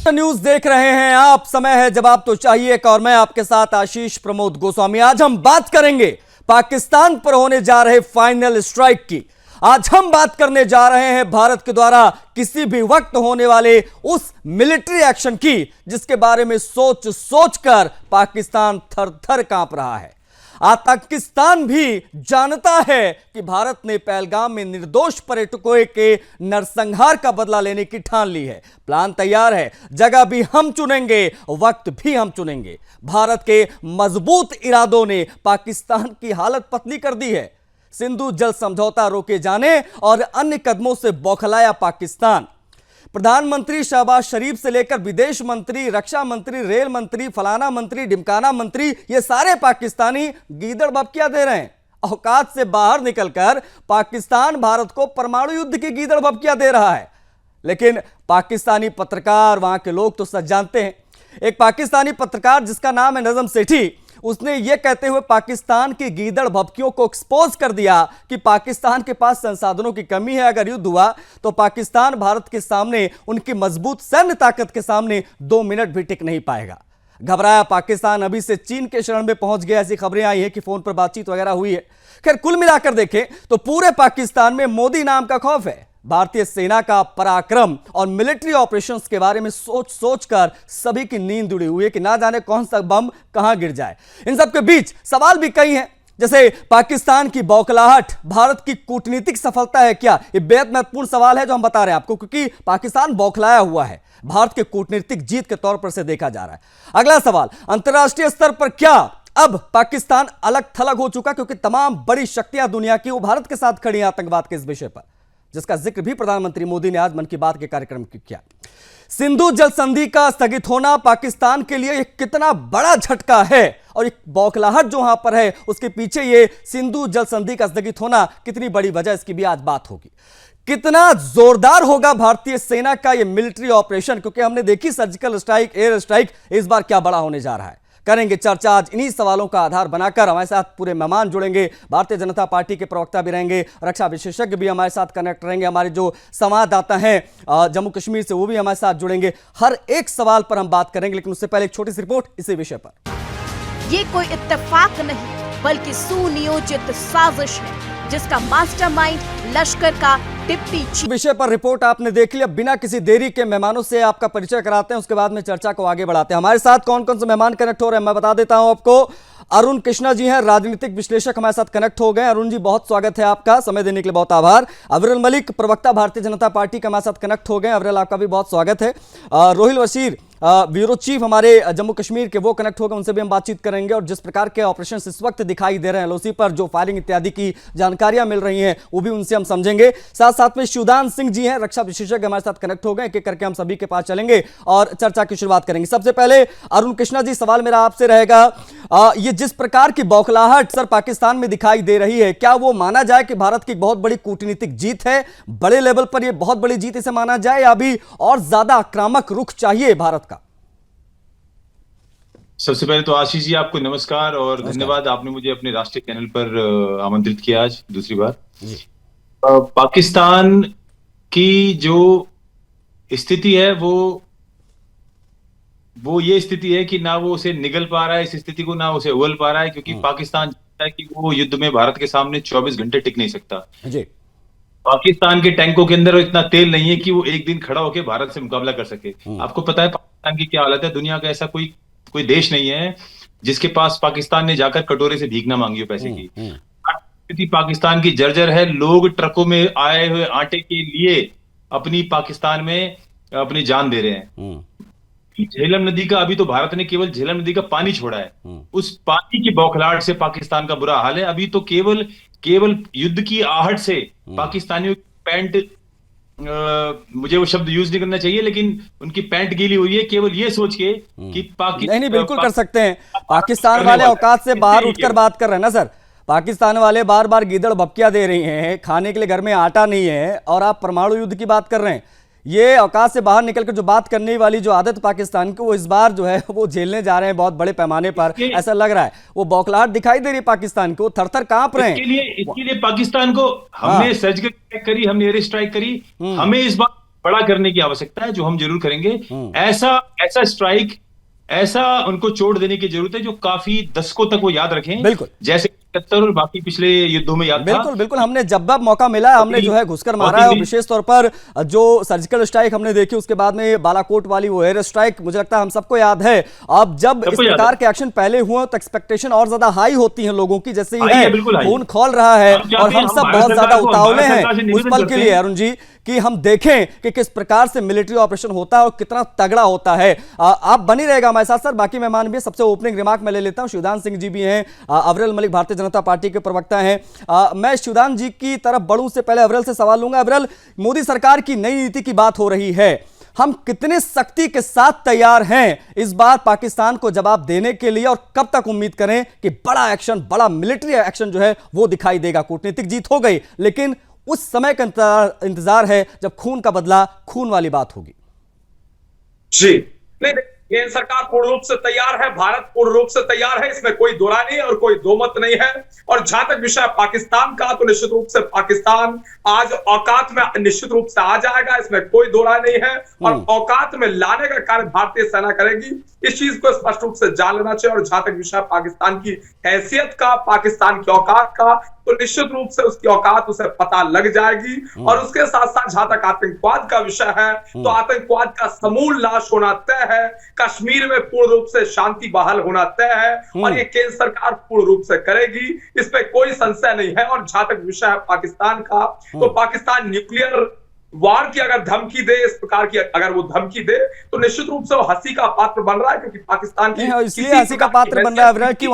News देख रहे हैं आप। समय है जवाब तो चाहिए और मैं आपके साथ आशीष प्रमोद गोस्वामी। आज हम बात करेंगे पाकिस्तान पर होने जा रहे फाइनल स्ट्राइक की। आज हम बात करने जा रहे हैं भारत के द्वारा किसी भी वक्त होने वाले उस मिलिट्री एक्शन की जिसके बारे में सोच सोचकर पाकिस्तान थर थर कांप रहा है। पाकिस्तान भी जानता है कि भारत ने पहलगाम में निर्दोष पर्यटकों के नरसंहार का बदला लेने की ठान ली है। प्लान तैयार है, जगह भी हम चुनेंगे, वक्त भी हम चुनेंगे। भारत के मजबूत इरादों ने पाकिस्तान की हालत पतली कर दी है। सिंधु जल समझौता रोके जाने और अन्य कदमों से बौखलाया पाकिस्तान। प्रधानमंत्री शहबाज शरीफ से लेकर विदेश मंत्री, रक्षा मंत्री, रेल मंत्री, फलाना मंत्री, ढिमकाना मंत्री, ये सारे पाकिस्तानी गीदड़ भभकियां दे रहे हैं। औकात से बाहर निकलकर पाकिस्तान भारत को परमाणु युद्ध की गीदड़ भभकियां दे रहा है। लेकिन पाकिस्तानी पत्रकार, वहां के लोग तो सच जानते हैं। एक पाकिस्तानी पत्रकार जिसका नाम है नजम सेठी, उसने यह कहते हुए पाकिस्तान की गीदड़ भभकियों को एक्सपोज कर दिया कि पाकिस्तान के पास संसाधनों की कमी है। अगर युद्ध हुआ तो पाकिस्तान भारत के सामने, उनकी मजबूत सैन्य ताकत के सामने 2 मिनट भी टिक नहीं पाएगा। घबराया पाकिस्तान अभी से चीन के शरण में पहुंच गया, ऐसी खबरें आई हैं कि फोन पर बातचीत वगैरह हुई है। खैर, कुल मिलाकर देखें तो पूरे पाकिस्तान में मोदी नाम का खौफ है। भारतीय सेना का पराक्रम और मिलिट्री ऑपरेशंस के बारे में सोच सोचकर सभी की नींद उड़ी हुई है कि ना जाने कौन सा बम कहां गिर जाए। इन सब के बीच सवाल भी कई हैं, जैसे पाकिस्तान की बौखलाहट भारत की कूटनीतिक सफलता है क्या? ये बेहद महत्वपूर्ण सवाल है जो हम बता रहे हैं आपको, क्योंकि पाकिस्तान बौखलाया हुआ है। भारत के कूटनीतिक जीत के तौर पर से देखा जा रहा है। अगला सवाल, अंतर्राष्ट्रीय स्तर पर क्या अब पाकिस्तान अलग थलग हो चुका? क्योंकि तमाम बड़ी शक्तियां दुनिया की वो भारत के साथ खड़ी हैं आतंकवाद के इस विषय पर, जिसका जिक्र भी प्रधानमंत्री मोदी ने आज मन की बात के कार्यक्रम में किया। सिंधु जल संधि का स्थगित होना पाकिस्तान के लिए एक कितना बड़ा झटका है, और एक बौखलाहट जो वहां पर है उसके पीछे ये सिंधु जल संधि का स्थगित होना कितनी बड़ी वजह, इसकी भी आज बात होगी। कितना जोरदार होगा भारतीय सेना का ये मिलिट्री ऑपरेशन, क्योंकि हमने देखी सर्जिकल स्ट्राइक, एयर स्ट्राइक, इस बार क्या बड़ा होने जा रहा है। करेंगे चर्चा आज इन्हीं सवालों का आधार बनाकर। हमारे साथ पूरे मेहमान जुड़ेंगे, भारतीय जनता पार्टी के प्रवक्ता भी रहेंगे, रक्षा विशेषज्ञ भी हमारे साथ कनेक्ट रहेंगे, हमारे जो संवाददाता हैं जम्मू कश्मीर से वो भी हमारे साथ जुड़ेंगे। हर एक सवाल पर हम बात करेंगे, लेकिन उससे पहले एक छोटी सी रिपोर्ट इसी विषय पर। ये कोई इत्तेफाक नहीं बल्कि सुनियोजित साजिश है जिसका मास्टरमाइंड लश्कर का डिप्टी चीफ। विषय पर रिपोर्ट आपने देख लिया। बिना किसी देरी के मेहमानों से आपका परिचय कराते हैं, उसके बाद में चर्चा को आगे बढ़ाते हैं। हमारे साथ कौन कौन से मेहमान कनेक्ट हो रहे हैं मैं बता देता हूं आपको। अरुण कृष्णा जी हैं, राजनीतिक विश्लेषक, हमारे साथ कनेक्ट हो गए। अरुण जी, बहुत स्वागत है आपका, समय देने के लिए बहुत आभार। अविरल मलिक, प्रवक्ता भारतीय जनता पार्टी का, हमारे साथ कनेक्ट हो गए। अविरल, आपका भी बहुत स्वागत है। रोहिल वसीर, ब्यूरो चीफ हमारे जम्मू कश्मीर के, वो कनेक्ट हो गए, उनसे भी हम बातचीत करेंगे। और जिस प्रकार के ऑपरेशन इस वक्त दिखाई दे रहे हैं एलओसी पर, जो फायरिंग इत्यादि की जानकारियां मिल रही हैं, वो भी उनसे हम समझेंगे। साथ साथ में शिवदान सिंह जी हैं, रक्षा विशेषज्ञ, हमारे साथ कनेक्ट हो गए। एक एक करके हम सभी के पास चलेंगे और चर्चा की शुरुआत करेंगे। सबसे पहले अरुण कृष्णा जी, सवाल मेरा आपसे रहेगा, ये जिस प्रकार की बौखलाहट सर पाकिस्तान में दिखाई दे रही है, क्या वो माना जाए कि भारत की बहुत बड़ी कूटनीतिक जीत है? बड़े लेवल पर ये बहुत बड़ी जीत इसे माना जाए, या अभी और ज्यादा आक्रामक रुख चाहिए भारत का? सबसे पहले तो आशीष जी, आपको नमस्कार और धन्यवाद, आपने मुझे अपने राष्ट्रीय चैनल पर आमंत्रित किया आज दूसरी बार। पाकिस्तान की जो स्थिति है वो ये स्थिति है कि ना वो उसे निगल पा रहा है, इस स्थिति को ना उसे उगल पा रहा है, क्योंकि पाकिस्तान जानता है कि वो युद्ध में भारत के सामने 24 घंटे टिक नहीं सकता जी। पाकिस्तान के टैंकों के अंदर इतना तेल नहीं है कि वो एक दिन खड़ा होकर भारत से मुकाबला कर सके। आपको पता है पाकिस्तान की क्या हालत है, दुनिया का ऐसा कोई देश नहीं है जिसके पास पाकिस्तान ने जाकर कटोरे से भीख ना मांगी हो पैसे की। स्थिति पाकिस्तान की जर्जर है। लोग ट्रकों में आए हुए आटे के लिए अपनी पाकिस्तान में अपनी जान दे रहे हैं। झेलम नदी का, अभी तो भारत ने केवल झेलम नदी का पानी छोड़ा है, उस पानी की बौखलाहट से पाकिस्तान का बुरा हाल है। अभी तो केवल युद्ध की आहट से पाकिस्तानियों की पैंट, मुझे वो शब्द यूज नहीं करना चाहिए, लेकिन उनकी पैंट गीली हुई है केवल ये सोच के कि नहीं, बिल्कुल कर सकते हैं। पाकिस्तान वाले औकात से बाहर उठकर बात कर रहे हैं ना सर। पाकिस्तान वाले बार बार गीदड़ भभकियां दे रही हैं, खाने के लिए घर में आटा नहीं है, और आप परमाणु युद्ध की बात कर रहे हैं। ये औकात से बाहर निकलकर जो बात करने वाली जो आदत पाकिस्तान की, वो इस बार जो है वो झेलने जा रहे हैं बहुत बड़े पैमाने पर, ऐसा लग रहा है। वो बौखलाहट दिखाई दे रही है पाकिस्तान को, थर-थर कांप रहे हैं। इसके लिए पाकिस्तान को हमने सर्जिकल स्ट्राइक करी, हमने एयर स्ट्राइक करी, हमें इस बार बड़ा करने की आवश्यकता है, जो हम जरूर करेंगे। ऐसा ऐसा स्ट्राइक, ऐसा उनको चोट देने की जरूरत है जो काफी दशकों तक वो याद रखें, बिल्कुल जैसे 71 और बाकी पिछले युद्धों में याद था। बिल्कुल बिल्कुल, हमने जब मौका मिला है हमने जो है घुसकर मारा है, और विशेष तौर पर जो सर्जिकल स्ट्राइक हमने देखी, उसके बाद में बालाकोट वाली वो एयर स्ट्राइक, मुझे लगता है हम सबको याद है। अब जब इस प्रकार के एक्शन पहले हुए तो एक्सपेक्टेशन और ज्यादा हाई होती है लोगों की, जैसे ही है खून खोल रहा है और हम सब बहुत ज्यादा उतावले हैं उस पल के लिए अरुण जी कि हम देखें कि किस प्रकार से मिलिट्री ऑपरेशन होता है और कितना तगड़ा होता है। आप बनी रहेगा हमारे साथ सर, बाकी मेहमान भी। सबसे ओपनिंग रिमार्क मैं ले लेता हूं, शिवदान सिंह जी भी हैं, अविरल मलिक भारतीय जनता पार्टी के प्रवक्ता हैं। मैं शिवदान जी की तरफ बढ़ूं से पहले अविरल से सवाल लूंगा। अविरल, मोदी सरकार की नई नीति की बात हो रही है, हम कितने सख्ती के साथ तैयार हैं इस बार पाकिस्तान को जवाब देने के लिए, और कब तक उम्मीद करें कि बड़ा एक्शन, बड़ा मिलिट्री एक्शन जो है वो दिखाई देगा? कूटनीतिक जीत हो गई, लेकिन उस समय का इंतजार है जब खून का बदला, खून वाली बात होगी। जी नहीं, केंद्र सरकार पूर्ण रूप से तैयार है, भारत पूर्ण रूप से तैयार है, इसमें कोई दो राय नहीं और कोई दो मत नहीं है। और जहां तक विषय पाकिस्तान का, तो निश्चित रूप से पाकिस्तान आज औकात में निश्चित रूप से आ जाएगा, इसमें कोई दो राय नहीं है। और औकात में लाने का कार्य भारतीय सेना करेगी, इस चीज को स्पष्ट रूप से जान लेना चाहिए। और जहां तक विषय पाकिस्तान की हैसियत का, पाकिस्तान की औकात का, तो निश्चित रूप से उसकी औकात उसे पता लग जाएगी। और उसके साथ साथ जहां तक आतंकवाद का विषय है, तो आतंकवाद का समूल नाश होना तय है, कश्मीर में पूर्ण रूप से शांति बहाल होना तय है, और ये केंद्र सरकार पूर्ण रूप से करेगी, इसमें कोई संशय नहीं है। और जहां तक विषय है पाकिस्तान का, तो पाकिस्तान न्यूक्लियर वार की अगर धमकी दे, इस प्रकार की अगर वो धमकी दे, तो निश्चित रूप से वो हंसी का पात्र बन रहा है, क्योंकि पाकिस्तान की इसलिए हंसी का पात्र बन रहा है कि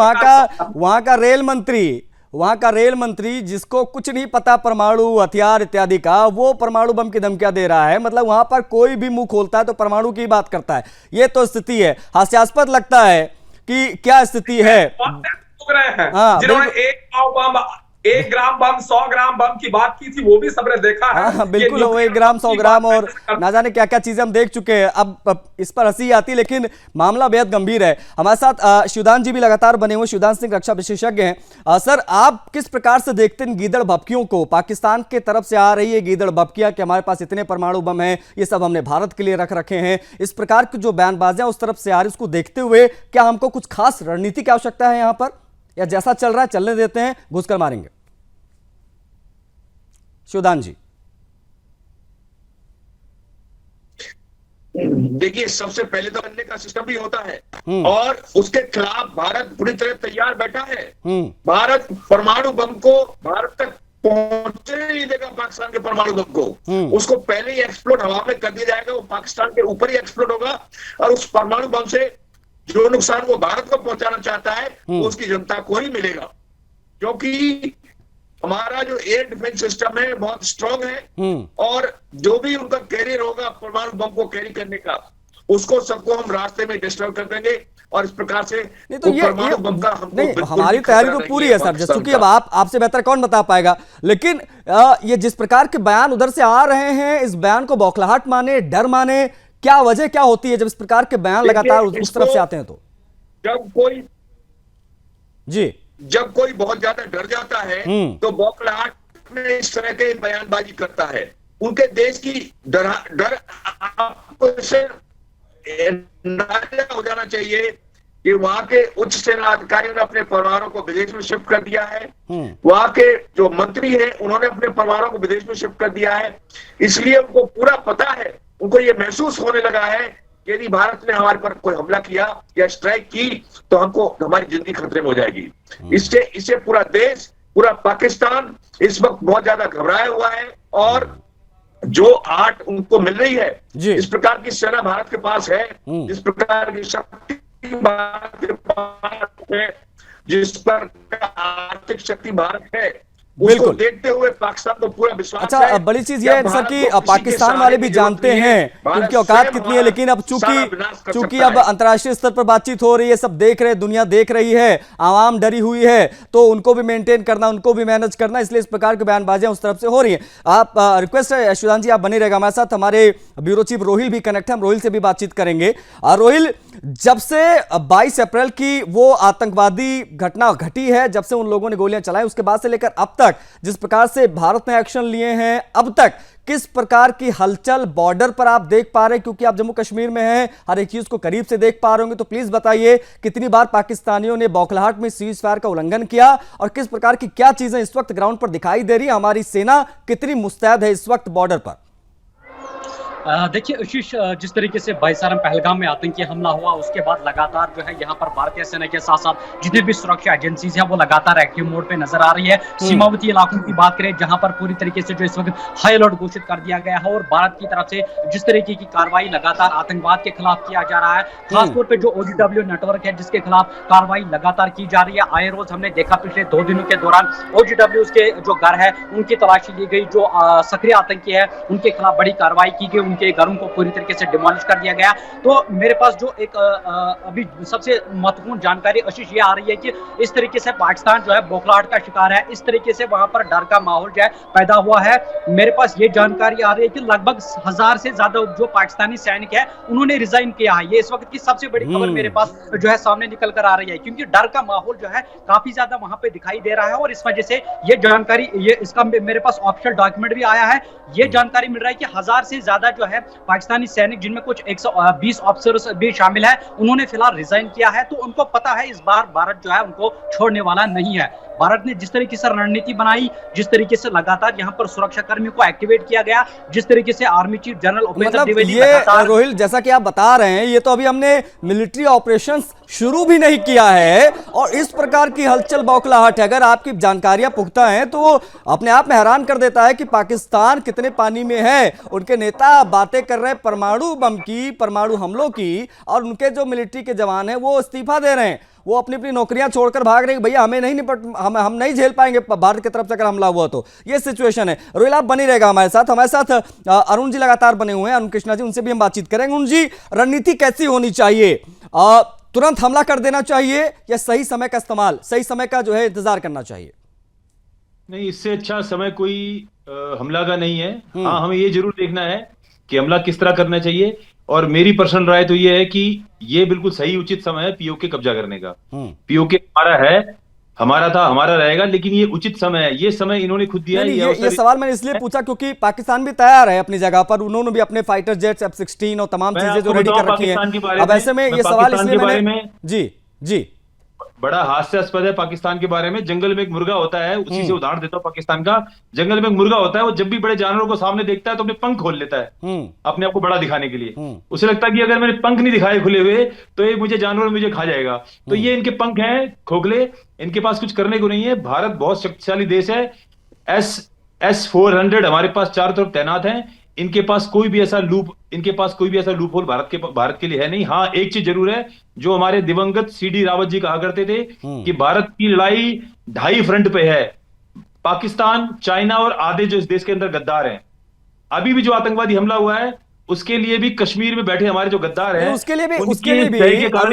वहां का रेल मंत्री जिसको कुछ नहीं पता परमाणु हथियार इत्यादि का, वो परमाणु बम की धमकियां दे रहा है। मतलब वहां पर कोई भी मुंह खोलता है तो परमाणु की बात करता है। ये तो स्थिति है, हास्यास्पद लगता है कि क्या स्थिति है। जिन्होंने एक ग्राम बम 100 ग्राम बम की बात की थी, वो भी सबने देखा है। हाँ बिल्कुल, वो 1 ग्राम 100 ग्राम और ना जाने क्या क्या चीजें हम देख चुके हैं। अब इस पर हंसी आती, लेकिन मामला बेहद गंभीर है। हमारे साथ शिवदान जी भी लगातार बने हुए, शिवदान सिंह रक्षा विशेषज्ञ हैं। सर, आप किस प्रकार से देखते हैं गीदड़ भभकियों को? पाकिस्तान के तरफ से आ रही है गीदड़ भभकियां कि हमारे पास इतने परमाणु बम हैं, ये सब हमने भारत के लिए रख रखे हैं। इस प्रकार की जो बयानबाजियां उस तरफ से आ रही है, उसको देखते हुए क्या हमको कुछ खास रणनीति की आवश्यकता है यहाँ पर, या जैसा चल रहा है चलने देते हैं, घुसकर मारेंगे? शिवदान जी, देखिए, सबसे पहले तो बनने का सिस्टम भी होता है, और उसके खिलाफ भारत पूरी तरह तैयार बैठा है। भारत परमाणु बम को भारत तक पहुंचने नहीं देगा, पाकिस्तान के परमाणु बम को। उसको पहले ही एक्सप्लोड हवा में कर दिया जाएगा, वो पाकिस्तान के ऊपर ही एक्सप्लोड होगा, और उस परमाणु बम से जो नुकसान वो भारत को पहुंचाना चाहता है वो उसकी जनता को ही मिलेगा। क्योंकि हमारा जो एयर डिफेंस सिस्टम है बहुत स्ट्रांग है, और जो भी उनका कैरियर होगा परमाणु बम को कैरी करने का, उसको सबको हम रास्ते में डिस्ट्रॉय कर देंगे। और इस प्रकार से नहीं तो परमाणु बम का हमको हमारी तैयारी तो पूरी है सर, क्योंकि अब आपसे बेहतर कौन बता पाएगा। लेकिन ये जिस प्रकार के बयान उधर से आ रहे हैं, इस बयान को बौखलाहट माने, डर माने, क्या वजह क्या होती है जब इस प्रकार के बयान लगातार उस तरफ से आते हैं? तो जब कोई बहुत ज्यादा डर जाता है तो बौखलाहट में इस तरह के बयानबाजी करता है। उनके देश की डर आपको इससे हो जाना चाहिए कि वहां के उच्च सेना अधिकारियों ने अपने परिवारों को विदेश में शिफ्ट कर दिया है। वहां के जो मंत्री हैं उन्होंने अपने परिवारों को विदेश में शिफ्ट कर दिया है। इसलिए उनको पूरा पता है, उनको ये महसूस होने लगा है कि यदि भारत ने हमारे पर कोई हमला किया या स्ट्राइक की तो हमको हमारी जिंदगी खतरे में हो जाएगी। इससे पूरा देश, पूरा पाकिस्तान इस वक्त बहुत ज्यादा घबराया हुआ है। और जो आर्ट उनको मिल रही है, इस प्रकार की सेना भारत के पास है, जिस प्रकार की शक्ति भारत के पास है, जिस पर आर्थिक शक्ति भारत है, उसको देखते हुए पाकिस्तान को पूरा विश्वास है। अच्छा, बड़ी चीज ये है सर कि पाकिस्तान वाले भी जानते हैं उनकी औकात कितनी है, लेकिन अब चूंकि अब अंतर्राष्ट्रीय स्तर पर बातचीत हो रही है, सब देख रहे, दुनिया देख रही है, आवाम डरी हुई है, तो उनको भी मेंटेन करना, उनको भी मैनेज करना, इसलिए इस प्रकार की बयानबाजियां उस तरफ से हो रही हैं। आप रिक्वेस्ट है शिवदान जी, आप बने रहेगा हमारे साथ। हमारे ब्यूरो चीफ रोहिल भी कनेक्ट है, हम रोहिल से भी बातचीत करेंगे। रोहिल, जब से 22 अप्रैल की वो आतंकवादी घटना घटी है, जब से उन लोगों ने गोलियां चलाई, उसके बाद से लेकर अब तक जिस प्रकार से भारत ने एक्शन लिए हैं, अब तक किस प्रकार की हलचल बॉर्डर पर आप देख पा रहे हैं, क्योंकि आप जम्मू कश्मीर में हैं, हर एक चीज को करीब से देख पा रहे होंगे, तो प्लीज बताइए कितनी बार पाकिस्तानियों ने बौखलाहट में सीज फायर का उल्लंघन किया और किस प्रकार की क्या चीजें इस वक्त ग्राउंड पर दिखाई दे रही है, हमारी सेना कितनी मुस्तैद है इस वक्त बॉर्डर पर। देखिए आशीष, जिस तरीके से बाईसारम पहलगाम में आतंकी हमला हुआ उसके बाद लगातार जो है यहाँ पर भारतीय सेना के साथ साथ जितने भी सुरक्षा एजेंसीज हैं वो लगातार एक्टिव मोड पे नजर आ रही है। सीमावर्ती इलाकों की बात करें जहां पर पूरी तरीके से जो इस वक्त हाई अलर्ट घोषित कर दिया गया है और भारत की तरफ से जिस तरीके की कार्रवाई लगातार आतंकवाद के खिलाफ किया जा रहा है, खासतौर पर जो OGW नेटवर्क है जिसके खिलाफ कार्रवाई लगातार की जा रही है। आए रोज हमने देखा पिछले 2 दिनों के दौरान OGW के जो घर है उनकी तलाशी ली गई, जो सक्रिय आतंकी है उनके खिलाफ बड़ी कार्रवाई की गई, उनके घरों को पूरी तरीके से डिमोलिश कर दिया गया। तो मेरे पास जो एक अभी सबसे महत्वपूर्ण जानकारी आशीष ये आ रही है कि इस तरीके से पाकिस्तान जो है बौखलाहट का शिकार है, इस तरीके से वहां पर डर का माहौल जो है पैदा हुआ है। मेरे पास ये जानकारी आ रही है कि लगभग 1000 से ज्यादा जो पाकिस्तानी सैनिक है उन्होंने रिजाइन किया है। ये इस वक्त की सबसे बड़ी खबर मेरे पास जो है सामने निकल कर आ रही है, क्योंकि डर का माहौल जो है काफी ज्यादा वहां पे दिखाई दे रहा है और इस वजह से ये जानकारी, ये इसका मेरे पास ऑफिशियल डॉक्यूमेंट भी आया है। ये जानकारी मिल रहा है कि 1000 से ज्यादा जो है पाकिस्तानी सैनिक, जिनमें कुछ 120 ऑफिसर्स भी शामिल है, उन्होंने फिलहाल रिजाइन किया है। तो उनको पता है इस बार भारत जो है उनको छोड़ने वाला नहीं है। भारत ने जिस तरीके से रणनीति बनाई, जिस तरीके से लगातार यहां पर सुरक्षा कर्मियों को एक्टिवेट किया गया, जिस तरीके से army chief general Upendra Dwivedi ये रोहिल, जैसा कि आप बता रहे हैं, ये तो अभी हमने मिलिट्री ऑपरेशंस शुरू भी नहीं किया है और इस प्रकार की हलचल बौखलाहट है। अगर आपकी जानकारियां पुख्ता हैं तो वो अपने आप में हैरान कर देता है कि पाकिस्तान कितने पानी में है। उनके नेता बातें कर रहे हैं परमाणु बम की, परमाणु हमलों की, और उनके जो मिलिट्री के जवान हैं वो इस्तीफा दे रहे हैं, वो अपनी अपनी नौकरियां छोड़कर भाग रहे हैं। भैया हमें नहीं हम नहीं झेल पाएंगे भारत की तरफ से अगर हमला हुआ तो। ये सिचुएशन है। रोहिल आप बनी रहेगा हमारे साथ अरुण जी लगातार बने हुए हैं, अरुण कृष्णा जी, उनसे भी हम बातचीत करेंगे। अरुण जी, रणनीति कैसी होनी चाहिए? तुरंत हमला कर देना चाहिए या सही समय का इस्तेमाल, सही समय का जो है इंतजार करना चाहिए? नहीं, इससे अच्छा समय कोई हमला का नहीं है। हाँ, हमें ये जरूर देखना है कि हमला किस तरह करना चाहिए, और मेरी पर्सनल राय तो ये है कि ये बिल्कुल सही उचित समय है पीओके कब्जा करने का। पीओके हमारा है, हमारा था, हमारा रहेगा, लेकिन ये उचित समय है। ये समय इन्होंने खुद दिया है। ये सवाल मैंने इसलिए पूछा क्योंकि पाकिस्तान भी तैयार है अपनी जगह पर, उन्होंने भी अपने फाइटर जेट्स F-16 और तमाम चीजें जो रेडी कर रखी हैं। अब ऐसे में ये सवाल इसलिए मैंने जी बड़ा हास्यास्पद है पाकिस्तान के बारे में। जंगल में एक मुर्गा होता है, उसी से उदाहरण देता हूं पाकिस्तान का। जंगल में एक मुर्गा होता है, वो जब भी बड़े जानवरों को सामने देखता है तो अपने पंख खोल लेता है अपने आप को बड़ा दिखाने के लिए। उसे लगता है कि अगर मैंने पंख नहीं दिखाए खुले हुए तो ये मुझे जानवर मुझे खा जाएगा। तो ये इनके पंख हैं खोखले, इनके पास कुछ करने को नहीं है। भारत बहुत शक्तिशाली देश है। S-400 हमारे पास चारों तरफ तैनात हैं। इनके पास कोई भी ऐसा लूप होल भारत के लिए है नहीं। हाँ, एक चीज जरूर है जो हमारे दिवंगत CD रावत जी कहा करते थे कि भारत की लड़ाई 2 फ्रंट पे है, पाकिस्तान, चाइना और आधे जो इस देश के अंदर गद्दार हैं। अभी भी जो आतंकवादी हमला हुआ है उसके लिए भी कश्मीर में बैठे हमारे जो गद्दार हैं उसके लिए भी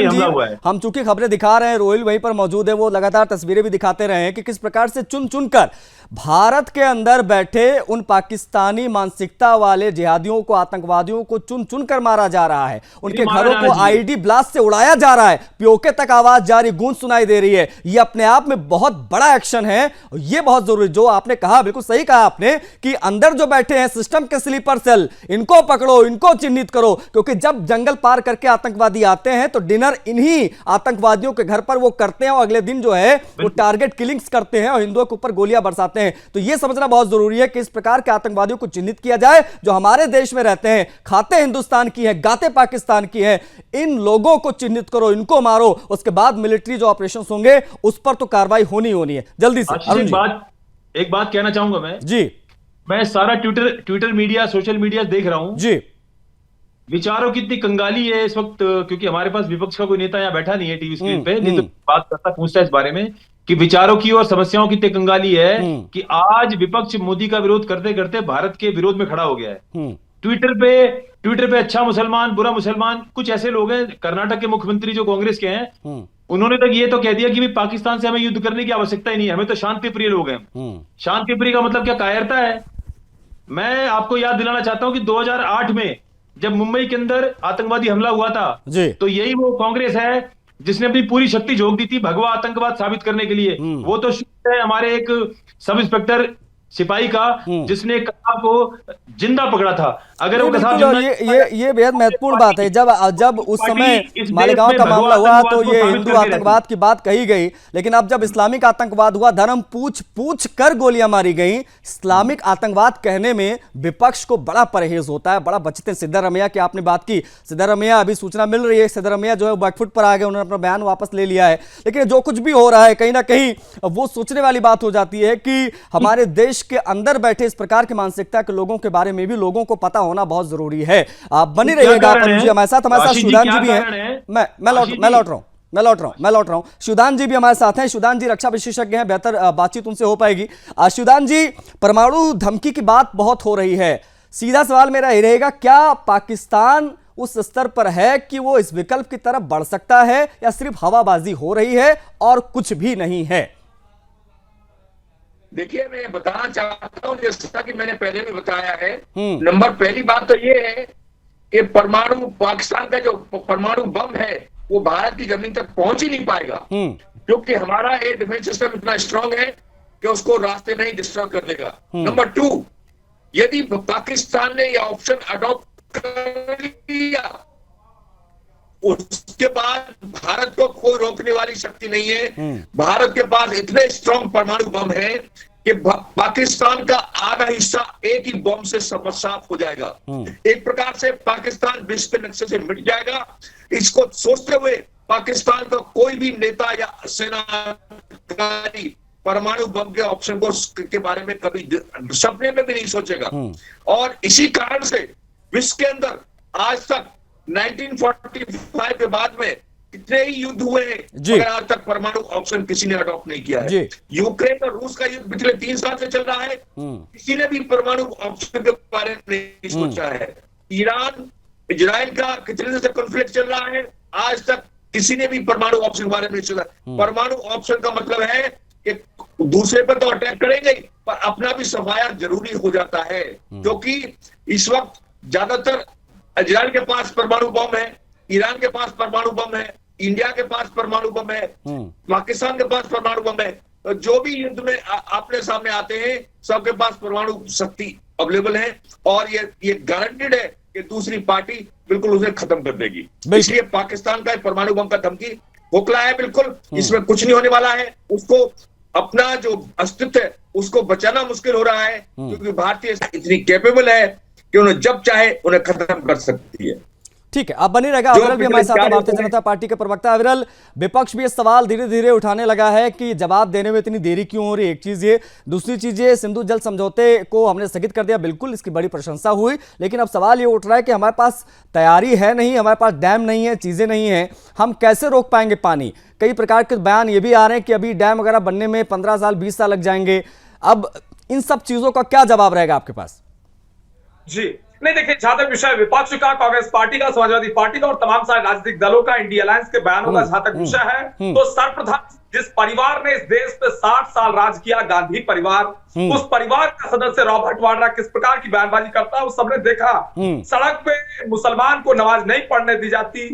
हमला हुआ है। हम चूंकि खबरें दिखा रहे हैं, रोहिल वहीं पर मौजूद है, वो लगातार तस्वीरें भी दिखाते रहे हैं कि किस प्रकार से चुन चुनकर भारत के अंदर बैठे उन पाकिस्तानी मानसिकता वाले जिहादियों को, आतंकवादियों को चुन चुनकर मारा जा रहा है। उनके घरों को आईडी ब्लास्ट से उड़ाया जा रहा है। पीओके तक आवाज जारी, गूंज सुनाई दे रही है। ये अपने आप में बहुत बड़ा एक्शन है। ये बहुत जरूरी, जो आपने कहा बिल्कुल सही कहा आपने कि अंदर जो बैठे हैं सिस्टम के स्लीपर सेल, इनको पकड़ो, इनको चिन्हित करो, क्योंकि जब जंगल पार करके आतंकवादी आते हैं तो डिनर इन्हीं आतंकवादियों के घर पर वो करते हैं और अगले दिन जो है वो टारगेट किलिंग्स करते हैं और हिंदुओं के ऊपर गोलियां बरसाते हैं। तो यह समझना बहुत जरूरी है कि इस प्रकार के आतंकवादियों को चिन्हित किया जाए जो हमारे देश में रहते हैं, खाते हिंदुस्तान की है, गाते पाकिस्तान की है। इन लोगों को चिन्हित करो, इनको मारो, उसके बाद मिलिट्री जो ऑपरेशन होंगे उस पर तो कार्रवाई होनी है जल्दी से। एक बात कहना चाहूंगा मैं जी, मैं सारा ट्विटर मीडिया, सोशल मीडिया देख रहा हूं जी। विचारों की इतनी कंगाली है इस वक्त, क्योंकि हमारे पास विपक्ष का कोई नेता यहाँ बैठा नहीं है टीवी स्क्रीन पे, नहीं तो बात करता, पूछता है इस बारे में कि विचारों की और समस्याओं की इतनी कंगाली है कि आज विपक्ष मोदी का विरोध करते करते भारत के विरोध में खड़ा हो गया है। ट्विटर पे अच्छा मुसलमान, बुरा मुसलमान, कुछ ऐसे लोग हैं, कर्नाटक के मुख्यमंत्री जो कांग्रेस के हैं, उन्होंने तक ये तो कह दिया कि पाकिस्तान से हमें युद्ध करने की आवश्यकता ही नहीं है, हमें तो शांति प्रिय लोग हैं। शांति प्रिय का मतलब क्या? कायरता है। मैं आपको याद दिलाना चाहता हूं कि 2008 में जब मुंबई के अंदर आतंकवादी हमला हुआ था तो यही वो कांग्रेस है जिसने अपनी पूरी शक्ति झोंक दी थी भगवा आतंकवाद साबित करने के लिए। वो तो है हमारे एक सब इंस्पेक्टर सिपाही का जिसने कसाब को जिंदा पकड़ा था। अगर वो कसाब ये बेहद महत्वपूर्ण बात है। जब उस समय मालेगांव का मामला हुआ तो ये हिंदू आतंकवाद की बात कही गई, लेकिन अब जब इस्लामिक आतंकवाद हुआ, धर्म पूछ कर गोलियां मारी गई। इस्लामिक आतंकवाद कहने में विपक्ष को बड़ा परहेज होता है, बड़ा बचते हैं। सिद्धारमैया की आपने बात की, सिद्धारमैया अभी सूचना मिल रही है, सिद्धारमैया जो है बैकफुट पर आ गए, उन्होंने अपना बयान वापस ले लिया है। लेकिन जो कुछ भी हो रहा है कहीं ना कहीं वो सोचने वाली बात हो जाती है कि हमारे देश के अंदर बैठे इस प्रकार की मानसिकता के लोगों के बारे में भी लोगों को पता होना बहुत जरूरी है। आप बने रहिएगा हमारे साथ शिवदान जी भी हैं। मैं लौट रहा हूं। शिवदान जी भी हमारे साथ हैं। शिवदान जी रक्षा विशेषज्ञ हैं, बेहतर बातचीत उनसे हो पाएगी। शिवदान जी, परमाणु धमकी की बात बहुत हो रही है, सीधा सवाल मेरा ये रहेगा, क्या पाकिस्तान उस स्तर पर है कि वो इस विकल्प की तरफ बढ़ सकता है, या सिर्फ हवाबाजी हो रही है और कुछ भी नहीं है? देखिए, मैं बताना चाहता हूं, जैसा कि मैंने पहले भी बताया है, नंबर पहली बात तो ये है कि पाकिस्तान का जो परमाणु बम है वो भारत की जमीन तक पहुंच ही नहीं पाएगा, क्योंकि हमारा एयर डिफेंस सिस्टम इतना स्ट्रांग है कि उसको रास्ते नहीं डिस्ट्रॉय कर देगा। नंबर 2, यदि पाकिस्तान ने यह ऑप्शन अडॉप्ट कर लिया, उसके बाद भारत को कोई रोकने वाली शक्ति नहीं है। भारत के पास इतने स्ट्रांग परमाणु बम है कि पाकिस्तान का आधा हिस्सा एक ही बम से साफ हो जाएगा। एक प्रकार से पाकिस्तान विश्व के नक्शे से मिट जाएगा। इसको सोचते हुए पाकिस्तान का कोई भी नेता या सेना अधिकारी परमाणु बम के ऑप्शन के बारे में कभी सपने में भी नहीं सोचेगा। और इसी कारण से विश्व के अंदर आज तक 1945 के बाद में कितने ही युद्ध हुए हैं, मगर आज तक परमाणु ऑप्शन किसी ने अडॉप्ट नहीं किया है। यूक्रेन और रूस का युद्ध पिछले 3 साल से चल रहा है, किसी ने भी परमाणु ऑप्शन के बारे में नहीं सोचा है। ईरान इजराइल का कितने दिन से कॉन्फ्लिक्ट चल रहा है, आज तक किसी ने भी परमाणु ऑप्शन के बारे में नहीं सोचा। परमाणु ऑप्शन का मतलब है कि दूसरे पर तो अटैक करेंगे, पर अपना भी सफाया जरूरी हो जाता है, क्योंकि इस वक्त ज्यादातर इजराइल के पास परमाणु बम है, ईरान के पास परमाणु बम है, इंडिया के पास परमाणु बम है, पाकिस्तान के पास परमाणु बम है। तो जो भी युद्ध में अपने सामने आते हैं, सबके पास परमाणु शक्ति अवेलेबल है, और ये गारंटेड है कि दूसरी पार्टी बिल्कुल उसे खत्म कर देगी। इसलिए पाकिस्तान का परमाणु बम का धमकी खोखला है, बिल्कुल इसमें कुछ नहीं होने वाला है। उसको अपना जो अस्तित्व है उसको बचाना मुश्किल हो रहा है, क्योंकि भारतीय इतनी कैपेबल है कि उन्हें जब चाहे उन्हें खत्म कर सकती है। ठीक है, आप बनी रहेगा। अविरल भी हमारे साथ है, भारतीय जनता पार्टी के प्रवक्ता। अविरल, विपक्ष भी ये सवाल धीरे धीरे उठाने लगा है कि जवाब देने में इतनी देरी क्यों हो रही है। एक चीज ये, दूसरी चीज ये, सिंधु जल समझौते को हमने स्थगित कर दिया, बिल्कुल इसकी बड़ी प्रशंसा हुई, लेकिन अब सवाल ये उठ रहा है कि हमारे पास तैयारी है नहीं, हमारे पास डैम नहीं है, चीजें नहीं है, हम कैसे रोक पाएंगे पानी। कई प्रकार के बयान ये भी आ रहे हैं कि अभी डैम वगैरह बनने में 15 साल 20 साल लग जाएंगे। अब इन सब चीजों का क्या जवाब रहेगा आपके पास? जी नहीं, देखिए, जहां तक विषय विपक्ष का, कांग्रेस पार्टी का, समाजवादी पार्टी का और तमाम सारे राजनीतिक दलों का, इंडिया अलायंस के बयानों का जहां तक विषय है, तो सर्वप्रथम जिस परिवार ने इस देश पे 60 साल राज किया, गांधी परिवार, उस परिवार का सदस्य रॉबर्ट वाड्रा किस प्रकार की बयानबाजी करता है, उस सबने देखा। सड़क पे मुसलमान को नमाज नहीं पढ़ने दी जाती,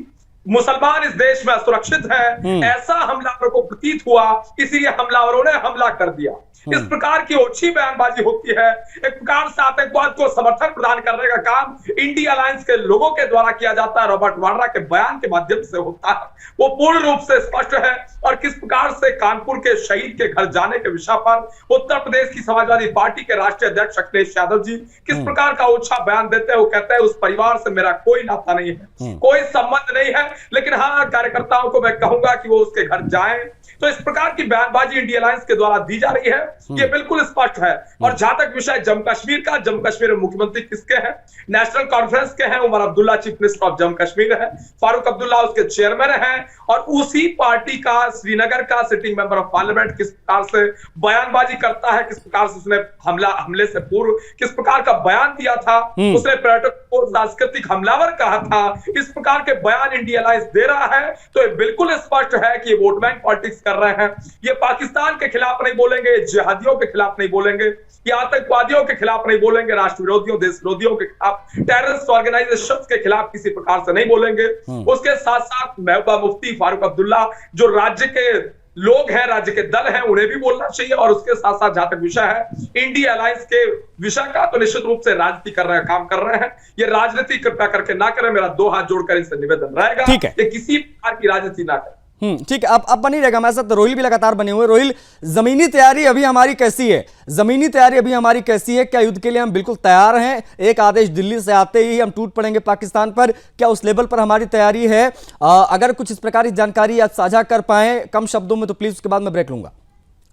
मुसलमान इस देश में असुरक्षित है, ऐसा हमलावरों को प्रतीत हुआ, इसीलिए हमलावरों ने हमला कर दिया। इस प्रकार की ओछी बयानबाजी होती है। एक प्रकार से आतंकवाद को समर्थन प्रदान करने का काम इंडिया अलायंस के लोगों के द्वारा किया जाता है, रॉबर्ट वाड्रा के बयान के माध्यम से होता है। वो पूर्ण रूप से स्पष्ट है। और किस प्रकार से कानपुर के शहीद के घर जाने के विषय पर उत्तर प्रदेश की समाजवादी पार्टी के राष्ट्रीय अध्यक्ष अखिलेश यादव जी किस प्रकार का ओछा बयान देते हैं। वो कहते हैं उस परिवार से मेरा कोई नाता नहीं है, कोई संबंध नहीं है, लेकिन हाँ, कार्यकर्ताओं को मैं कहूंगा कि वो उसके घर जाएं। तो इस प्रकार की बयानबाजी इंडिया अलायंस के द्वारा दी जा रही है, ये बिल्कुल स्पष्ट है। और जहां तक विषय जम्मू कश्मीर का, जम्मू कश्मीर में मुख्यमंत्री किसके हैं? नेशनल कॉन्फ्रेंस के हैं, Omar Abdullah chief minister of Jammu Kashmir है, फारूक अब्दुल्ला उसके चेयरमैन हैं, और उसी पार्टी का श्रीनगर का सिटिंग मेंबर ऑफ पार्लियामेंट किस प्रकार से बयानबाजी करता है, किस प्रकार से उसने हमले से पूर्व किस प्रकार का बयान दिया था, उसने पर्यटक को सांस्कृतिक हमलावर कहा था। इस प्रकार के बयान इंडिया अलायंस दे रहा है, तो ये बिल्कुल स्पष्ट है कि ये वोट बैंक पॉलिटिक्स कर रहे हैं। ये पाकिस्तान के खिलाफ नहीं बोलेंगे, जिहादियों के खिलाफ नहीं बोलेंगे, ये आतंकवादियों के खिलाफ नहीं बोलेंगे, राष्ट्र विरोधियों, देश विरोधियों के खिलाफ, टेररिस्ट ऑर्गेनाइजेशन के खिलाफ किसी प्रकार से नहीं बोलेंगे। उसके साथ साथ महबूबा मुफ्ती, फारूक अब्दुल्ला, जो राज्य के लोग हैं, राज्य के दल हैं, उन्हें भी बोलना चाहिए। और उसके साथ साथ जहां तक विषय है इंडिया अलायंस के विषय का, तो निश्चित रूप से राजनीति कर रहे हैं, काम कर रहे हैं। ये राजनीति कृपया करके ना करें, मेरा 2 हाथ जोड़कर इनसे निवेदन रहेगा। ठीक है, ये किसी प्रकार की राजनीति ना करें। ठीक है। अब बनी रहेगा हमारे साथ रोहिल भी लगातार बने हुए। रोहिल, जमीनी तैयारी अभी हमारी कैसी है? जमीनी तैयारी अभी हमारी कैसी है? क्या युद्ध के लिए हम बिल्कुल तैयार हैं? एक आदेश दिल्ली से आते ही हम टूट पड़ेंगे पाकिस्तान पर, क्या उस लेवल पर हमारी तैयारी है? अगर कुछ इस प्रकार की जानकारी आप साझा कर पाए कम शब्दों में तो प्लीज, उसके बाद मैं ब्रेक लूंगा।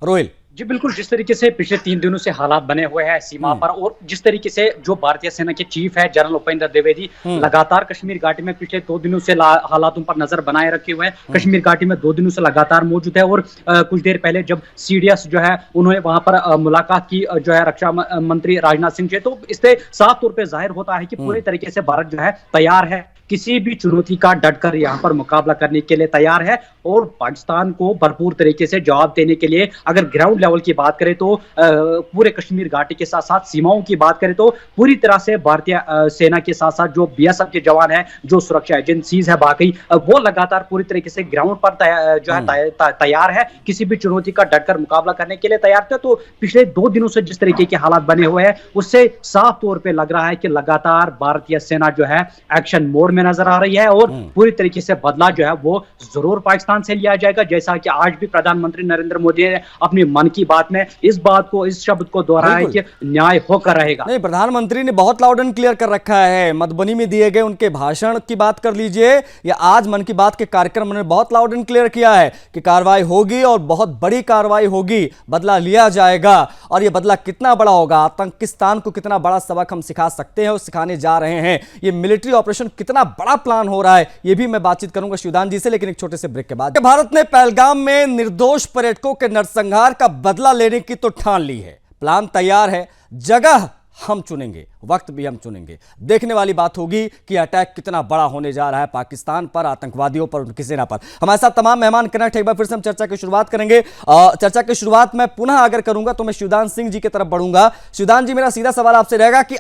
रोहिल जी बिल्कुल, जिस तरीके से पिछले 3 दिनों से हालात बने हुए हैं सीमा पर, और जिस तरीके से जो भारतीय सेना के चीफ है जनरल उपेंद्र द्विवेदी लगातार कश्मीर घाटी में पिछले 2 दिनों से हालातों पर नजर बनाए रखे हुए हैं। कश्मीर घाटी में 2 दिनों से लगातार मौजूद है। और कुछ देर पहले जब CDS जो है उन्होंने वहां पर मुलाकात की जो है रक्षा मंत्री राजनाथ सिंह से, तो इससे साफ तौर पर जाहिर होता है कि पूरे तरीके से भारत जो है तैयार है, किसी भी चुनौती का डटकर यहाँ पर मुकाबला करने के लिए तैयार है। और पाकिस्तान को भरपूर तरीके से जवाब देने के लिए, अगर ग्राउंड लेवल की बात करें तो पूरे कश्मीर घाटी के साथ साथ सीमाओं की बात करें तो पूरी तरह से भारतीय सेना के साथ साथ जो BSF के जवान हैं, जो सुरक्षा एजेंसीज है बाकी, वो लगातार पूरी तरीके से ग्राउंड पर जो है तैयार है, किसी भी चुनौती का डटकर मुकाबला करने के लिए तैयार थे। तो पिछले 2 दिनों से जिस तरीके के हालात बने हुए हैं उससे साफ तौर पर लग रहा है कि लगातार भारतीय सेना जो है एक्शन मोड में नजर आ रही है और पूरी तरीके से बदला जो है वो जरूर पाकिस्तान से लिया जाएगा। जैसा कि आज भी प्रधानमंत्री नरेंद्र मोदी ने अपनी मन की बात में इस बात को, इस शब्द को दोहराया कि न्याय होकर रहेगा। नहीं, प्रधानमंत्री ने बहुत लाउड एंड क्लियर कर रखा है। मधुबनी में दिए गए उनके भाषण की बात कर लीजिए या आज मन की बात के कार्यक्रम में बहुत लाउड एंड क्लियर किया है कि कार्रवाई होगी और बहुत बड़ी कार्रवाई होगी, बदला लिया जाएगा। और यह बदला कितना बड़ा होगा, आतंकिस्तान को कितना बड़ा सबक हम सिखा सकते हैं और सिखाने जा रहे हैं, ये मिलिट्री ऑपरेशन कितना बड़ा प्लान हो रहा है, ये भी मैं बातचीत करूंगा शिवदान जी से, लेकिन एक छोटे से ब्रेक के बाद। भारत ने पहलगाम में निर्दोष पर्यटकों के नरसंहार का बदला लेने की तो ठान ली है, प्लान तैयार है, जगह हम चुनेंगे, वक्त भी हम चुनेंगे। देखने वाली बात होगी कि अटैक कितना बड़ा होने जा रहा है पाकिस्तान पर, आतंकवादियों पर, उनकी सेना पर। हमारे साथ तमाम मेहमान कनेक्ट, एक बार फिर से हम चर्चा की शुरुआत करेंगे। चर्चा की शुरुआत मैं पुनः अगर करूंगा तो मैं शिवदान सिंह जी की तरफ बढ़ूंगा। शिवदान जी, मेरा सीधा सवाल आपसे रहेगा कि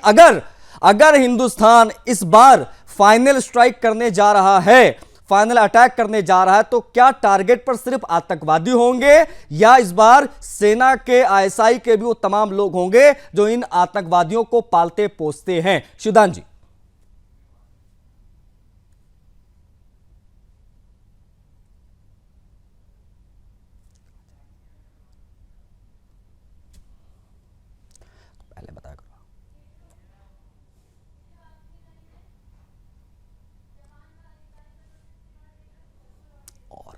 अगर हिंदुस्तान इस बार फाइनल स्ट्राइक करने जा रहा है, फाइनल अटैक करने जा रहा है, तो क्या टारगेट पर सिर्फ आतंकवादी होंगे या इस बार सेना के ISI के भी वो तमाम लोग होंगे जो इन आतंकवादियों को पालते पोसते हैं? शिवदान जी। पहले बताया करो। और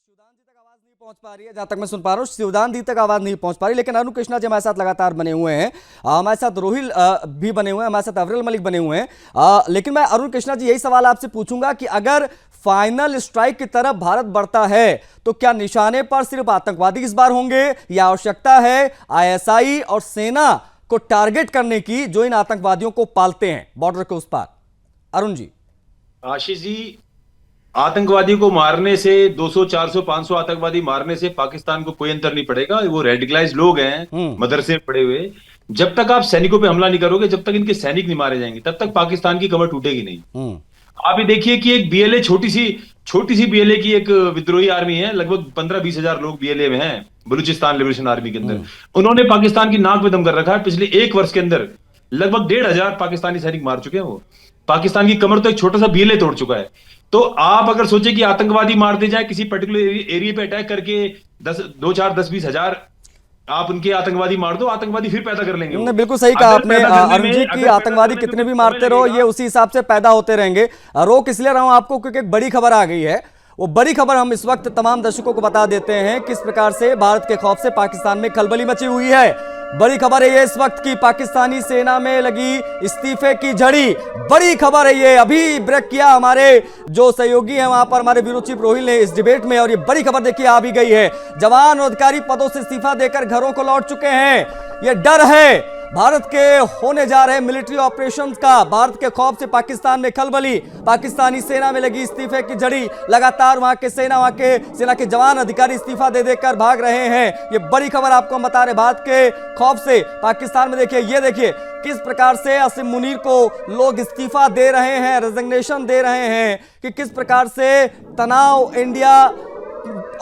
शिवदान जी तक आवाज नहीं पहुंच पा रही है, जहां तक मैं सुन पा रहा हूं शिवदान जी तक आवाज नहीं पहुंच पा रही, लेकिन अरुण कृष्णा जी हमारे साथ लगातार बने हुए हैं, हमारे साथ रोहिल भी बने हुए हैं, हमारे साथ अफजल मलिक बने हुए हैं। लेकिन मैं अरुण कृष्णा जी यही सवाल आपसे पूछूंगा कि अगर फाइनल स्ट्राइक की तरफ भारत बढ़ता है तो क्या निशाने पर सिर्फ आतंकवादी इस बार होंगे या आवश्यकता है ISI और सेना को टारगेट करने की जो इन आतंकवादियों को पालते हैं बॉर्डर के उस पार? अरुण जी। आशीष जी, आतंकवादी को मारने से 200, 400, 500 आतंकवादी मारने से पाकिस्तान को कोई अंतर नहीं पड़ेगा। वो रेडिकलाइज लोग हैं, मदरसे पड़े हुए। जब तक आप सैनिकों पे हमला नहीं करोगे, जब तक इनके सैनिक नहीं मारे जाएंगे, तब तक पाकिस्तान की कमर टूटेगी नहीं। आप ये देखिए कि एक BLA छोटी सी BLA की एक विद्रोही आर्मी है, लगभग 15-20 हजार लोग BLA में हैं, बलूचिस्तान लिबरेशन आर्मी के अंदर। उन्होंने पाकिस्तान की नाक पे दम कर रखा है। पिछले 1 वर्ष के अंदर लगभग 1,500 पाकिस्तानी सैनिक मार चुके हैं। वो पाकिस्तान की कमर तो एक छोटा सा BLA तोड़ चुका है। तो आप अगर सोचे कि आतंकवादी मारते जाए, किसी पर्टिकुलर एरिया पे अटैक करके 2, 4, 10, 20 हजार आप उनके आतंकवादी मार दो, आतंकवादी फिर पैदा कर लेंगे। ने बिल्कुल सही कहा आपने अरुण जी की आतंकवादी कितने भी मारते रहो, ये उसी हिसाब से पैदा होते रहेंगे। रोक इसलिए रहा हूं आपको क्योंकि एक बड़ी खबर आ गई है। वो बड़ी खबर हम इस वक्त तमाम दर्शकों को बता देते हैं किस प्रकार से भारत के खौफ से पाकिस्तान में खलबली मची हुई है। बड़ी खबर है ये इस वक्त की पाकिस्तानी सेना में लगी इस्तीफे की झड़ी। बड़ी खबर है ये, अभी ब्रेक किया हमारे जो सहयोगी हैं वहां पर हमारे ब्यूरो चीफ रोहिल ने इस डिबेट में, और ये बड़ी खबर देखिए आ भी गई है। जवान और अधिकारी पदों से इस्तीफा देकर घरों को लौट चुके हैं। ये डर है भारत के होने जा रहे मिलिट्री ऑपरेशंस का, भारत के खौफ से पाकिस्तान में खलबली, पाकिस्तानी सेना में लगी इस्तीफे की झड़ी, लगातार वहां के सेना के जवान अधिकारी इस्तीफा दे देकर भाग रहे हैं। ये बड़ी खबर आपको हम बता रहे। भारत के खौफ से पाकिस्तान में देखिए किस प्रकार से असीम मुनीर को लोग इस्तीफा दे रहे हैं, रेजिग्नेशन दे रहे हैं, कि किस प्रकार से तनाव इंडिया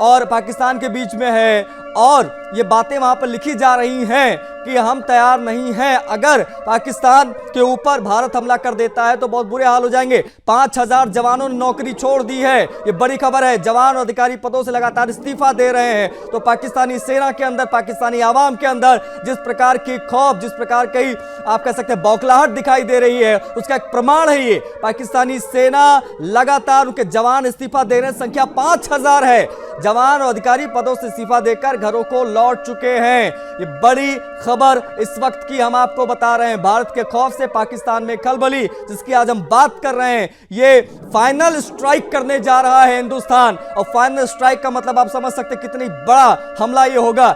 और पाकिस्तान के बीच में है, और ये बातें वहां पर लिखी जा रही हैं कि हम तैयार नहीं हैं, अगर पाकिस्तान के ऊपर भारत हमला कर देता है तो बहुत बुरे हाल हो जाएंगे। 5000 जवानों ने नौकरी छोड़ दी है, ये बड़ी खबर है। जवान और अधिकारी पदों से लगातार इस्तीफा दे रहे हैं। तो पाकिस्तानी सेना के अंदर, पाकिस्तानी आवाम के अंदर जिस प्रकार की खौफ, जिस प्रकार की आप कह सकते हैं बौखलाहट दिखाई दे रही है, उसका एक प्रमाण है ये। पाकिस्तानी सेना लगातार उनके जवान इस्तीफा दे रहे हैं, संख्या 5000 है। जवान और अधिकारी पदों से इस्तीफा देकर घरों को लौट चुके हैं। ये बड़ी खबर इस वक्त की हम आपको बता रहे हैं। भारत के खौफ से पाकिस्तान में खलबली, जिसकी आज हम बात कर रहे हैं। ये फाइनल स्ट्राइक करने जा रहा है हिंदुस्तान, और फाइनल स्ट्राइक का मतलब आप समझ सकते हैं कितनी बड़ा हमला ये होगा।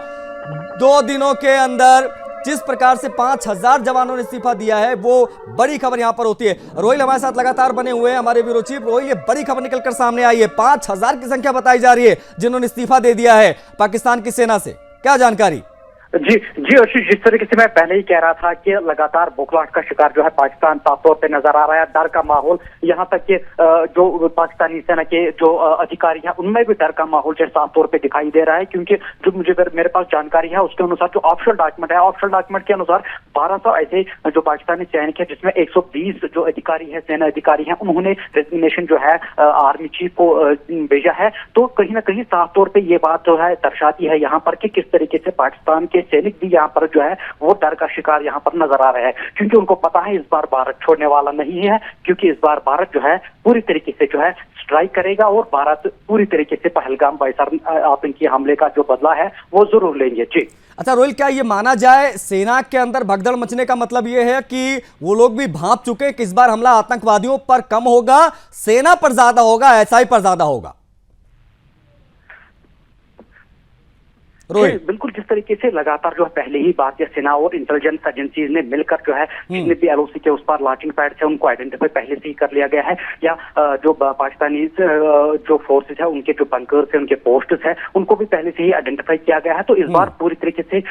2 दिनों के अंदर जिस प्रकार से 5000 जवानों ने इस्तीफा दिया है, वो बड़ी खबर यहां पर होती है। रोहिल हमारे साथ लगातार बने हुए हैं, हमारे ब्यूरो चीफ। रोहिल, ये बड़ी खबर निकलकर सामने आई है, 5000 की संख्या बताई जा रही है जिन्होंने इस्तीफा दे दिया है पाकिस्तान की सेना से, क्या जानकारी? जी आशीष, जिस तरीके से मैं पहले ही कह रहा था कि लगातार बौखलाहट का शिकार जो है पाकिस्तान साफ तौर पे नजर आ रहा है। डर का माहौल, यहाँ तक कि जो पाकिस्तानी सेना के जो अधिकारी हैं उनमें भी डर का माहौल जो साफ तौर पे दिखाई दे रहा है, क्योंकि जो मेरे पास जानकारी है उसके अनुसार, जो ऑफिशियल डॉक्यूमेंट है, ऑफिशियल डॉक्यूमेंट के अनुसार 1200 ऐसे जो पाकिस्तानी सैनिक है, जिसमें 120 जो अधिकारी है, सेना अधिकारी है, उन्होंने रेजिग्नेशन जो है आर्मी चीफ को भेजा है। तो कहीं ना कहीं साफ तौर पर ये बात जो है दर्शाती है यहाँ पर कि किस तरीके से पाकिस्तान के सैनिक भी यहाँ पर जो है वो डर का शिकार यहाँ पर नजर आ रहे हैं, क्योंकि उनको पता है इस बार भारत छोड़ने वाला नहीं है, क्योंकि इस बार भारत जो है पूरी तरीके से जो है स्ट्राइक करेगा, और भारत पूरी तरीके से पहलगाम आतंकी हमले का जो बदला है वो जरूर लेंगे। जी अच्छा रोहिल, क्या ये माना जाए सेना के अंदर भगदड़ मचने का मतलब ये है कि वो लोग भी भांप चुके कि इस बार हमला आतंकवादियों पर कम होगा, सेना पर ज्यादा होगा, एसआई पर ज्यादा होगा? बिल्कुल, जिस तरीके से लगातार जो है पहले ही भारतीय सेना और इंटेलिजेंस एजेंसीज ने मिलकर जो है जितने भी एलओसी के उस पार लॉन्चिंग पैड है उनको आइडेंटिफाई पहले से ही कर लिया गया है, या जो पाकिस्तानी जो फोर्सेस है उनके जो बंकर्स है, उनके पोस्ट्स है, उनको भी पहले से ही आइडेंटिफाई किया गया है। तो इस बार पूरी तरीके से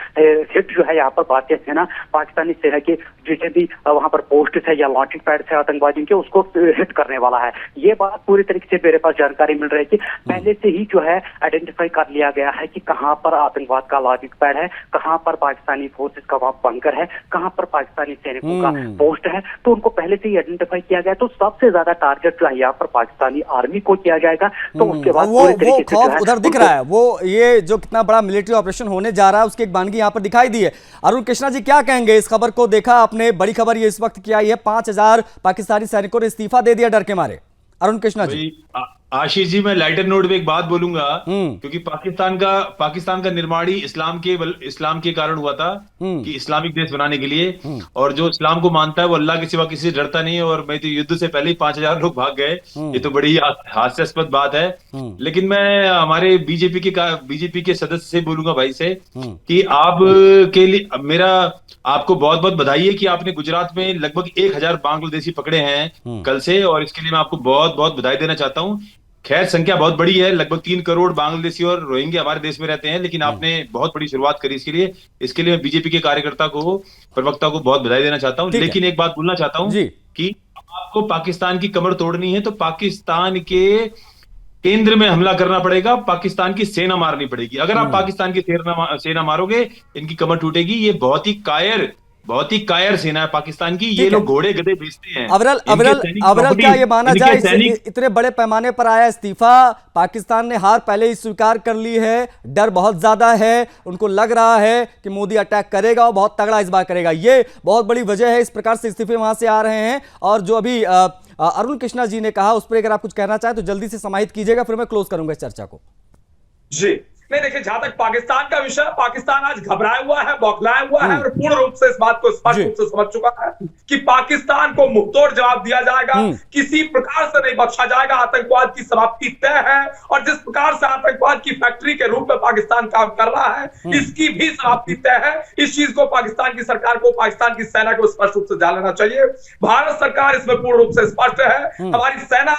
हिट जो है यहाँ पर भारतीय सेना पाकिस्तानी सेना के जितने भी वहां पर पोस्ट है या लॉन्चिंग पैड है आतंकवादियों के, उसको हिट करने वाला है। ये बात पूरी तरीके से मेरे पास जानकारी मिल रही है कि पहले से ही जो है आइडेंटिफाई कर लिया गया है कि कहां पर आतंकवाद का लॉन्चिंग पैड है, कहां पर पाकिस्तानी फोर्सेस का वहां बंकर है, कहां पर पाकिस्तानी सैनिकों का पोस्ट है, तो उनको पहले से ही आइडेंटिफाई किया गया। तो सबसे ज्यादा टारगेट जो है यहाँ पर पाकिस्तानी आर्मी को किया जाएगा। तो उसके बाद वो खौफ उधर दिख रहा है, वो ये जो कितना बड़ा मिलिट्री ऑपरेशन होने जा रहा है उसकी एक बानगी यहाँ पर दिखाई दी है। अरुण कृष्णा जी, क्या कहेंगे इस खबर को? देखा आपने, बड़ी खबर ये इस वक्त क्या आई है, 5000 पाकिस्तानी सैनिकों ने इस्तीफा दे दिया डर के मारे। अरुण कृष्णा जी। आशीष जी, मैं लाइटर नोट पे एक बात बोलूंगा, क्योंकि पाकिस्तान का निर्माण ही इस्लाम के कारण हुआ था, कि इस्लामिक देश बनाने के लिए, और जो इस्लाम को मानता है वो अल्लाह के सिवा किसी से डरता नहीं है। और मैं तो युद्ध से पहले ही 5000 लोग भाग गए, ये तो बड़ी हास्यास्पद बात है। लेकिन मैं हमारे बीजेपी के सदस्य से बोलूंगा, भाई से, कि आप के लिए आपको बहुत बहुत बधाई है कि आपने गुजरात में लगभग 1000 बांग्लादेशी पकड़े हैं कल से, और इसके लिए मैं आपको बहुत बहुत बधाई देना चाहता हूँ। खैर संख्या बहुत बड़ी है, लगभग 3 करोड़ बांग्लादेशी और रोहिंग्या हमारे देश में रहते हैं, लेकिन आपने बहुत बड़ी शुरुआत करी इसके लिए मैं बीजेपी के कार्यकर्ता को, प्रवक्ता को बहुत बधाई देना चाहता हूं। लेकिन एक बात बोलना चाहता हूं कि आपको पाकिस्तान की कमर तोड़नी है तो पाकिस्तान के केंद्र में हमला करना पड़ेगा, पाकिस्तान की सेना मारनी पड़ेगी। अगर आप पाकिस्तान की सेना मारोगे, इनकी कमर टूटेगी। ये बहुत ही कायर सेना है पाकिस्तान की। ये लोग घोड़े गधे बेचते हैं। अवरल क्या ये माना जाए इतने बड़े पैमाने पर आया इस्तीफा, पाकिस्तान ने हार पहले ही स्वीकार कर ली है, डर बहुत ज्यादा है, उनको लग रहा है कि मोदी अटैक करेगा और बहुत तगड़ा इस बार करेगा, ये बहुत बड़ी वजह है इस प्रकार से इस्तीफे वहां से आ रहे हैं। और जो अभी अरुण कृष्णा जी ने कहा उस पर अगर आप कुछ कहना चाहें तो जल्दी से समाहित कीजिएगा, फिर मैं क्लोज करूंगा इस चर्चा को। जी नहीं, देखिए, जहां तक पाकिस्तान का विषय, पाकिस्तान आज घबराया हुआ है, बौखलाया हुआ है और पूर्ण रूप से इस बात को स्पष्ट रूप से समझ चुका है कि पाकिस्तान को मुंहतोड़ जवाब दिया जाएगा, किसी प्रकार से नहीं बख्शा जाएगा। आतंकवाद की समाप्ति तय है और जिस प्रकार से आतंकवाद की फैक्ट्री के रूप में पाकिस्तान काम कर रहा है, इसकी भी समाप्ति तय है। इस चीज को पाकिस्तान की सरकार को, पाकिस्तान की सेना को स्पष्ट रूप से जान लेना चाहिए। भारत सरकार इसमें पूर्ण रूप से स्पष्ट है। हमारी सेना,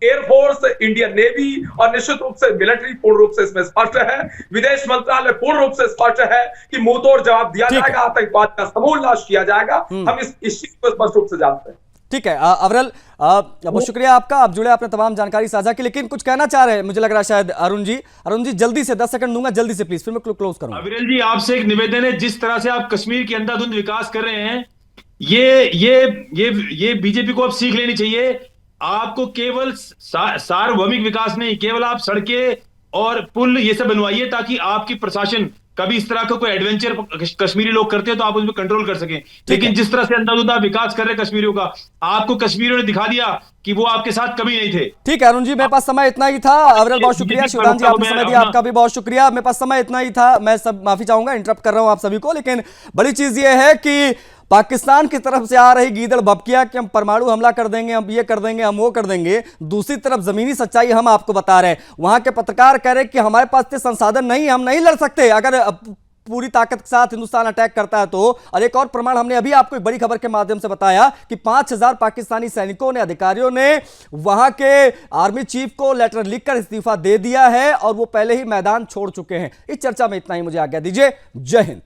एयरफोर्स, इंडियन नेवी और निश्चित रूप से मिलिट्री पूर्ण रूप से इसमें स्पष्ट है। विदेश मंत्रालय पूर्ण रूप से स्पष्ट है कि मुंहतोड़ जवाब दिया जाएगा, आतंकवाद का समूल नाश किया जाएगा। हम इस चीज को स्पष्ट रूप से जानते हैं। ठीक है अविरल, बहुत शुक्रिया आपका, आप जुड़े, आपने तमाम जानकारी साझा की। लेकिन कुछ कहना चाह रहे हैं, मुझे लग रहा है शायद अरुण जी जल्दी से 10 सेकंड दूंगा, जल्दी से प्लीज, फिर मैं क्लोज करूंगा। अविरल जी, आपसे एक निवेदन है, जिस तरह से आप कश्मीर की अंधाधुंध विकास कर रहे हैं, ये बीजेपी को अब सीख लेनी चाहिए। आपको केवल सार्वभौमिक विकास नहीं, केवल आप सड़कें और पुल ये सब बनवाइए ताकि आपकी प्रशासन कभी इस तरह का कोई एडवेंचर कश्मीरी लोग करते हैं तो आप उसमें कंट्रोल कर सकें। लेकिन जिस तरह से अंधाधुंध आप विकास कर रहे हैं कश्मीरियों का, आपको कश्मीरियों ने दिखा दिया कि वो आपके साथ कभी नहीं थे। ठीक है अरुण जी, मेरे पास समय इतना ही था। अविरल बहुत शुक्रिया, शिवदान जी आपने समय दिया, आपका भी बहुत शुक्रिया। मेरे पास समय इतना ही था, मैं सब माफी चाहूंगा, इंटरप्ट कर रहा हूं आप सभी को। लेकिन बड़ी चीज ये है कि पाकिस्तान की तरफ से आ रही गीदड़ भभकिया कि हम परमाणु हमला कर देंगे, हम ये कर देंगे, हम वो कर देंगे, दूसरी तरफ जमीनी सच्चाई हम आपको बता रहे हैं। वहां के पत्रकार कह रहे हैं कि हमारे पास इतने संसाधन नहीं, हम नहीं लड़ सकते अगर पूरी ताकत के साथ हिंदुस्तान अटैक करता है तो। और एक और प्रमाण हमने अभी आपको एक बड़ी खबर के माध्यम से बताया कि 5000 पाकिस्तानी सैनिकों ने, अधिकारियों ने वहां के आर्मी चीफ को लेटर लिखकर इस्तीफा दे दिया है और वो पहले ही मैदान छोड़ चुके हैं। इस चर्चा में इतना ही, मुझे आज्ञा दीजिए। जय हिंद।